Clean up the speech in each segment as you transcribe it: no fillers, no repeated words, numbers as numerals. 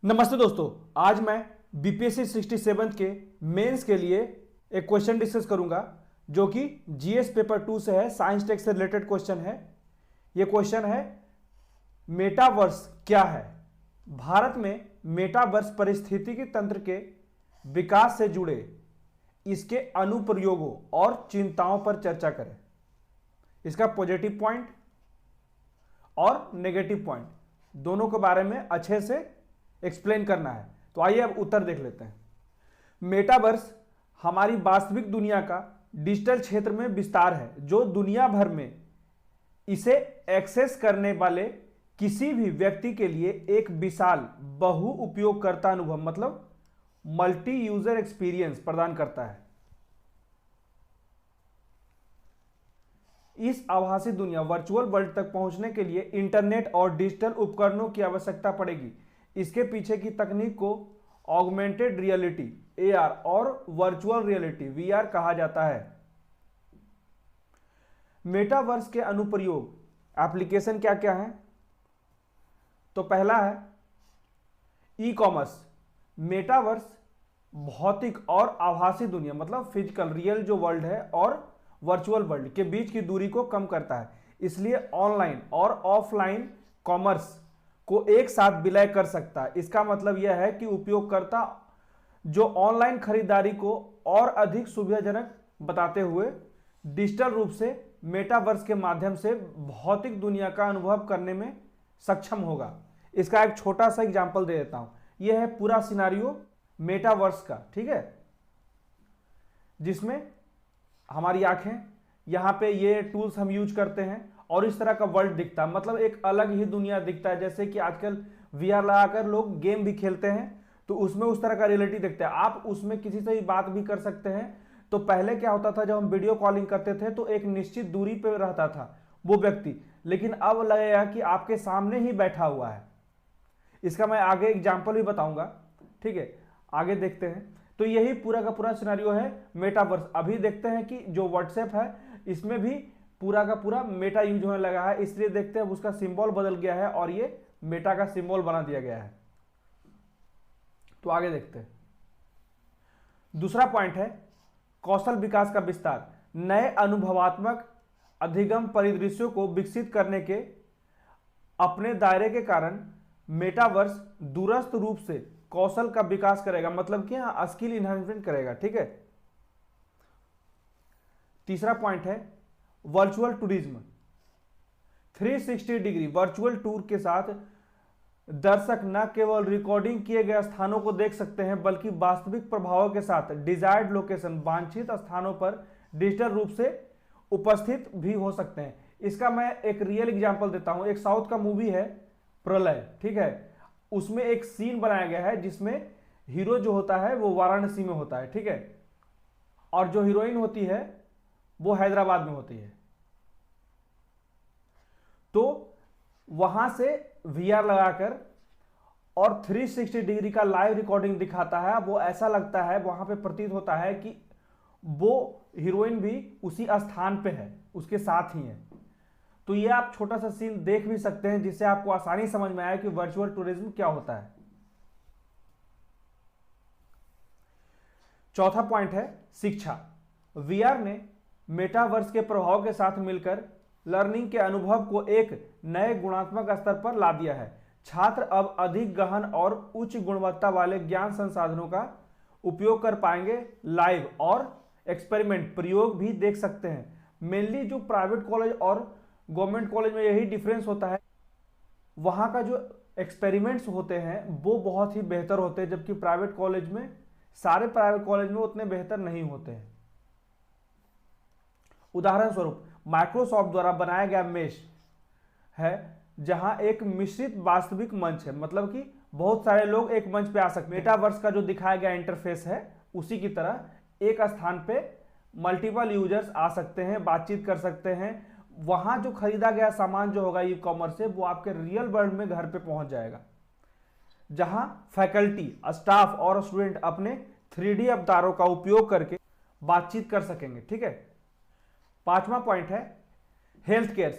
नमस्ते दोस्तों, आज मैं बीपीएससी 67 के मेंस के लिए एक क्वेश्चन डिस्कस करूंगा जो कि जीएस पेपर 2 से है। साइंस टेक से रिलेटेड क्वेश्चन है। यह क्वेश्चन है मेटावर्स क्या है। भारत में मेटावर्स पारिस्थितिकी तंत्र के विकास से जुड़े इसके अनुप्रयोगों और चिंताओं पर चर्चा करें। इसका पॉजिटिव पॉइंट और नेगेटिव पॉइंट दोनों के बारे में अच्छे से एक्सप्लेन करना है। तो आइए अब उत्तर देख लेते हैं। मेटावर्स हमारी वास्तविक दुनिया का डिजिटल क्षेत्र में विस्तार है जो दुनिया भर में इसे एक्सेस करने वाले किसी भी व्यक्ति के लिए एक विशाल बहु उपयोगकर्ता अनुभव मतलब मल्टी यूजर एक्सपीरियंस प्रदान करता है। इस आभासी दुनिया वर्चुअल वर्ल्ड तक पहुंचने के लिए इंटरनेट और डिजिटल उपकरणों की आवश्यकता पड़ेगी। इसके पीछे की तकनीक को ऑगमेंटेड रियलिटी एआर और वर्चुअल रियलिटी वीआर कहा जाता है। मेटावर्स के अनुप्रयोग एप्लीकेशन क्या क्या है? तो पहला है ई कॉमर्स। मेटावर्स भौतिक और आभासी दुनिया मतलब फिजिकल रियल जो वर्ल्ड है और वर्चुअल वर्ल्ड के बीच की दूरी को कम करता है। इसलिए ऑनलाइन और ऑफलाइन कॉमर्स को एक साथ विलय कर सकता है। इसका मतलब यह है कि उपयोगकर्ता जो ऑनलाइन खरीदारी को और अधिक सुविधाजनक बताते हुए डिजिटल रूप से मेटावर्स के माध्यम से भौतिक दुनिया का अनुभव करने में सक्षम होगा। इसका एक छोटा सा एग्जांपल दे देता हूं। यह है पूरा सिनारियो मेटावर्स का, ठीक है, जिसमें हमारी आंखें यहां पे ये टूल्स हम यूज करते हैं और इस तरह का वर्ल्ड दिखता है, मतलब एक अलग ही दुनिया दिखता है। जैसे कि आजकल वीआर लगाकर लोग गेम भी खेलते हैं तो उसमें उस तरह का रियलिटी दिखता है। आप उसमें किसी से भी बात भी कर सकते हैं। तो पहले क्या होता था, जब हम वीडियो कॉलिंग करते थे तो एक निश्चित दूरी पर रहता था वो व्यक्ति, लेकिन अब लगेगा कि आपके सामने ही बैठा हुआ है। इसका मैं आगे एग्जाम्पल भी बताऊंगा, ठीक है, आगे देखते हैं। तो यही पूरा का पूरा सिनेरियो है मेटावर्स। अभी देखते हैं कि जो व्हाट्सएप है इसमें भी पूरा का पूरा मेटा यूज होने लगा है, इसलिए देखते हैं उसका सिंबल बदल गया है और ये मेटा का सिंबल बना दिया गया है। तो आगे देखते हैं। दूसरा पॉइंट है कौशल विकास का विस्तार। नए अनुभवात्मक अधिगम परिदृश्यों को विकसित करने के अपने दायरे के कारण मेटावर्स दूरस्थ रूप से कौशल का विकास करेगा, मतलब कि यहां स्किल इन्हांसमेंट करेगा, ठीक है। तीसरा पॉइंट है virtual tourism. 360 degree virtual tour के साथ दर्शक न केवल रिकॉर्डिंग किए गए स्थानों को देख सकते हैं बल्कि वास्तविक प्रभावों के साथ डिजायर्ड लोकेशन वांछित स्थानों पर डिजिटल रूप से उपस्थित भी हो सकते हैं। इसका मैं एक रियल एग्जांपल देता हूं। एक साउथ का मूवी है प्रलय, ठीक है, उसमें एक सीन बनाया गया है जिसमें हीरो जो होता है वो वाराणसी में होता है, ठीक है, और जो हीरोइन होती है वो हैदराबाद में होती है। तो वहां से वीआर लगाकर और 360 डिग्री का लाइव रिकॉर्डिंग दिखाता है। वो ऐसा लगता है, वहां पे प्रतीत होता है कि वो हीरोइन भी उसी स्थान पे है, उसके साथ ही है। तो ये आप छोटा सा सीन देख भी सकते हैं जिससे आपको आसानी समझ में आया कि वर्चुअल टूरिज्म क्या होता है। चौथा पॉइंट है शिक्षा। वीआर ने मेटावर्स के प्रभाव के साथ मिलकर लर्निंग के अनुभव को एक नए गुणात्मक स्तर पर ला दिया है। छात्र अब अधिक गहन और उच्च गुणवत्ता वाले ज्ञान संसाधनों का उपयोग कर पाएंगे। लाइव और एक्सपेरिमेंट प्रयोग भी देख सकते हैं। मेनली जो प्राइवेट कॉलेज और गवर्नमेंट कॉलेज में यही डिफरेंस होता है, वहां का जो एक्सपेरिमेंट्स होते हैं वो बहुत ही बेहतर होते हैं, जबकि प्राइवेट कॉलेज में सारे प्राइवेट कॉलेज में उतने बेहतर नहीं होते हैं। उदाहरण स्वरूप माइक्रोसॉफ्ट द्वारा बनाया गया मेश है जहां एक मिश्रित वास्तविक मंच है, मतलब कि बहुत सारे लोग एक मंच पे आ सकते हैं। मेटावर्स का जो दिखाया गया इंटरफेस है उसी की तरह एक स्थान पे मल्टीपल यूजर्स आ सकते हैं, बातचीत कर सकते हैं। वहां जो खरीदा गया सामान जो होगा ई कॉमर्स से वो आपके रियल वर्ल्ड में घर पे पहुंच जाएगा, जहां फैकल्टी, स्टाफ और स्टूडेंट अपने 3D अवतारों का उपयोग करके बातचीत कर सकेंगे, ठीक है। पांचवा पॉइंट है हेल्थ केयर।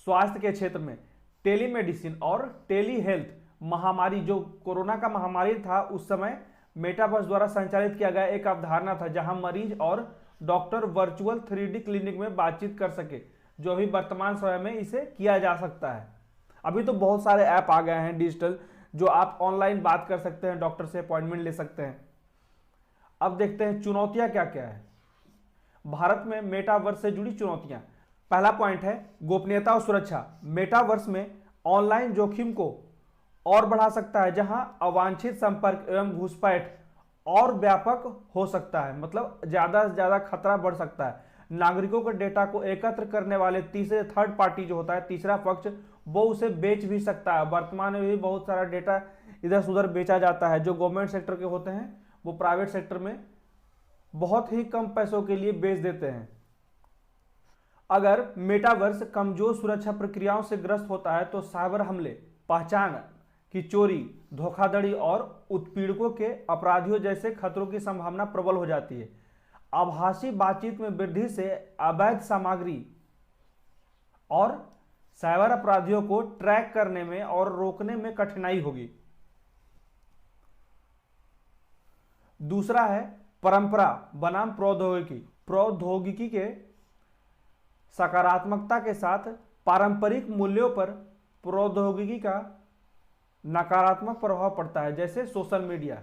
स्वास्थ्य के क्षेत्र में टेलीमेडिसिन और टेली हेल्थ महामारी, जो कोरोना का महामारी था उस समय मेटावर्स द्वारा संचालित किया गया एक अवधारणा था, जहां मरीज और डॉक्टर वर्चुअल 3D क्लिनिक में बातचीत कर सके, जो अभी वर्तमान समय में इसे किया जा सकता है। अभी तो बहुत सारे ऐप आ गए हैं डिजिटल, जो आप ऑनलाइन बात कर सकते हैं, डॉक्टर से अपॉइंटमेंट ले सकते हैं। अब देखते हैं चुनौतियां क्या क्या है भारत में मेटावर्स से जुड़ी चुनौतियां। पहला पॉइंट है गोपनीयता और सुरक्षा। मेटावर्स में ऑनलाइन जोखिम को और बढ़ा सकता है, जहां अवांछित संपर्क एवं घुसपैठ और व्यापक हो सकता है, मतलब ज्यादा से ज्यादा खतरा बढ़ सकता है। नागरिकों के डेटा को एकत्र करने वाले तीसरे थर्ड पार्टी जो होता है, तीसरा पक्ष, वो उसे बेच भी सकता है। वर्तमान में भी बहुत सारा डेटा इधर से उधर बेचा जाता है। जो गवर्नमेंट सेक्टर के होते हैं वो प्राइवेट सेक्टर में बहुत ही कम पैसों के लिए बेच देते हैं। अगर मेटावर्स कमजोर सुरक्षा प्रक्रियाओं से ग्रस्त होता है तो साइबर हमले, पहचान की चोरी, धोखाधड़ी और उत्पीड़कों के अपराधियों जैसे खतरों की संभावना प्रबल हो जाती है। आभासी बातचीत में वृद्धि से अवैध सामग्री और साइबर अपराधियों को ट्रैक करने में और रोकने में कठिनाई होगी। दूसरा है परंपरा बनाम प्रौद्योगिकी के सकारात्मकता के साथ पारंपरिक मूल्यों पर प्रौद्योगिकी का नकारात्मक प्रभाव पड़ता है, जैसे सोशल मीडिया।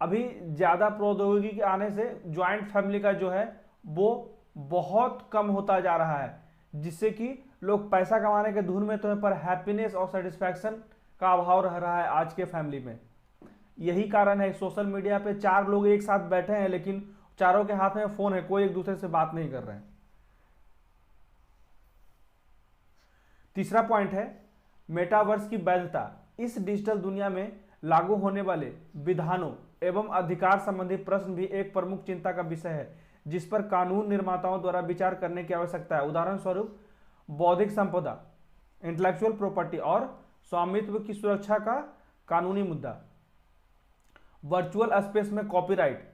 अभी ज़्यादा प्रौद्योगिकी के आने से ज्वाइंट फैमिली का जो है वो बहुत कम होता जा रहा है, जिससे कि लोग पैसा कमाने के धुन में तो है, पर हैप्पीनेस और सेटिस्फैक्शन का अभाव रह रहा है आज के फैमिली में। यही कारण है सोशल मीडिया पे 4 लोग एक साथ बैठे हैं लेकिन चारों के हाथ में फोन है, कोई एक दूसरे से बात नहीं कर रहे हैं। तीसरा पॉइंट है मेटावर्स की वैधता। इस डिजिटल दुनिया में लागू होने वाले विधानों एवं अधिकार संबंधी प्रश्न भी एक प्रमुख चिंता का विषय है, जिस पर कानून निर्माताओं द्वारा विचार करने की आवश्यकता है। उदाहरण स्वरूप बौद्धिक संपदा, इंटेलेक्चुअल प्रॉपर्टी और स्वामित्व की सुरक्षा का कानूनी मुद्दा, वर्चुअल स्पेस में कॉपीराइट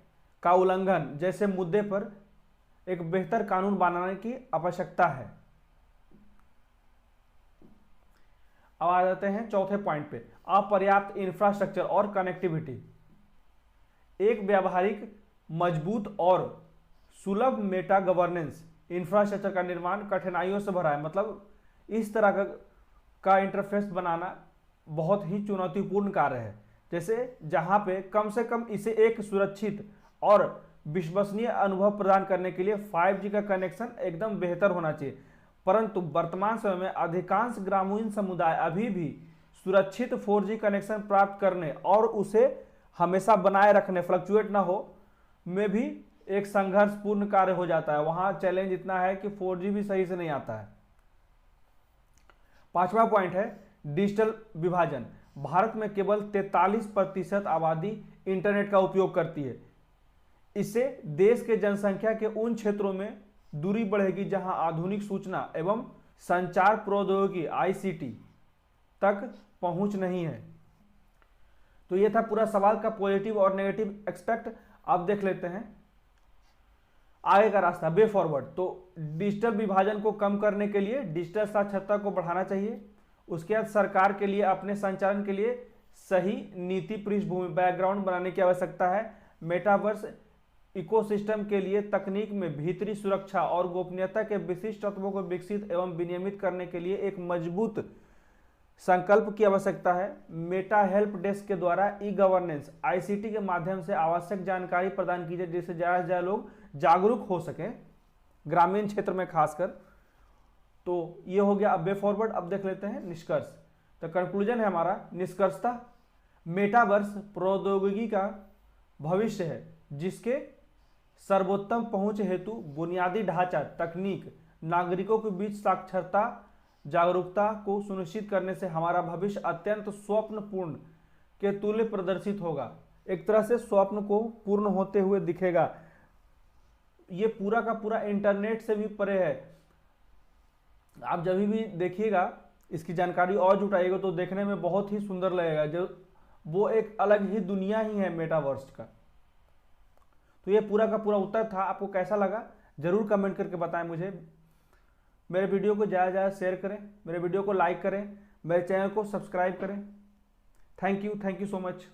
का उल्लंघन जैसे मुद्दे पर एक बेहतर कानून बनाने की आवश्यकता है। अब आ जाते हैं चौथे पॉइंट पे, अपर्याप्त इंफ्रास्ट्रक्चर और कनेक्टिविटी। एक व्यावहारिक, मजबूत और सुलभ मेटा गवर्नेंस इंफ्रास्ट्रक्चर का निर्माण कठिनाइयों से भरा है। मतलब इस तरह का इंटरफेस बनाना बहुत ही चुनौतीपूर्ण कार्य है। जैसे जहां पे कम से कम इसे एक सुरक्षित और विश्वसनीय अनुभव प्रदान करने के लिए 5G का कनेक्शन एकदम बेहतर होना चाहिए, परंतु वर्तमान समय में अधिकांश ग्रामीण समुदाय अभी भी सुरक्षित 4G कनेक्शन प्राप्त करने और उसे हमेशा बनाए रखने, फ्लक्चुएट ना हो, में भी एक संघर्षपूर्ण कार्य हो जाता है। वहां चैलेंज इतना है कि 4G भी सही से नहीं आता है। पांचवा पॉइंट है डिजिटल विभाजन। भारत में केवल 43% आबादी इंटरनेट का उपयोग करती है। इससे देश के जनसंख्या के उन क्षेत्रों में दूरी बढ़ेगी जहां आधुनिक सूचना एवं संचार प्रौद्योगिकी ICT तक पहुंच नहीं है। तो यह था पूरा सवाल का पॉजिटिव और नेगेटिव एक्सपेक्ट। अब देख लेते हैं आगे का रास्ता, वे फॉरवर्ड। तो डिजिटल विभाजन को कम करने के लिए डिजिटल साक्षरता को बढ़ाना चाहिए। उसके बाद सरकार के लिए अपने संचालन के लिए सही नीति पृष्ठभूमि, बैकग्राउंड बनाने की आवश्यकता है। मेटावर्स इकोसिस्टम के लिए तकनीक में भीतरी सुरक्षा और गोपनीयता के विशिष्ट तत्वों को विकसित एवं विनियमित करने के लिए एक मजबूत संकल्प की आवश्यकता है। मेटा हेल्प डेस्क के द्वारा ई-गवर्नेंस ICT के माध्यम से आवश्यक जानकारी प्रदान की जाए, जिससे ज्यादा से ज्यादा लोग जागरूक हो सकें, ग्रामीण क्षेत्र में खासकर। तो ये हो गया अब वे फॉरवर्ड। अब देख लेते हैं निष्कर्ष। तो कंक्लूजन है हमारा, निष्कर्षता मेटावर्स प्रौद्योगिकी का भविष्य है, जिसके सर्वोत्तम पहुंच हेतु बुनियादी ढांचा, तकनीक, नागरिकों के बीच साक्षरता, जागरूकता को सुनिश्चित करने से हमारा भविष्य अत्यंत स्वप्नपूर्ण के तुल्य प्रदर्शित होगा। एक तरह से स्वप्न को पूर्ण होते हुए दिखेगा। ये पूरा का पूरा इंटरनेट से भी परे है। आप जब भी देखिएगा, इसकी जानकारी और जुटाइएगा तो देखने में बहुत ही सुंदर लगेगा। जो वो एक अलग ही दुनिया ही है मेटावर्स का। तो ये पूरा का पूरा उत्तर था। आपको कैसा लगा जरूर कमेंट करके बताएं मुझे। मेरे वीडियो को ज़्यादा से ज़्यादा शेयर करें, मेरे वीडियो को लाइक करें, मेरे चैनल को सब्सक्राइब करें। Thank you so much.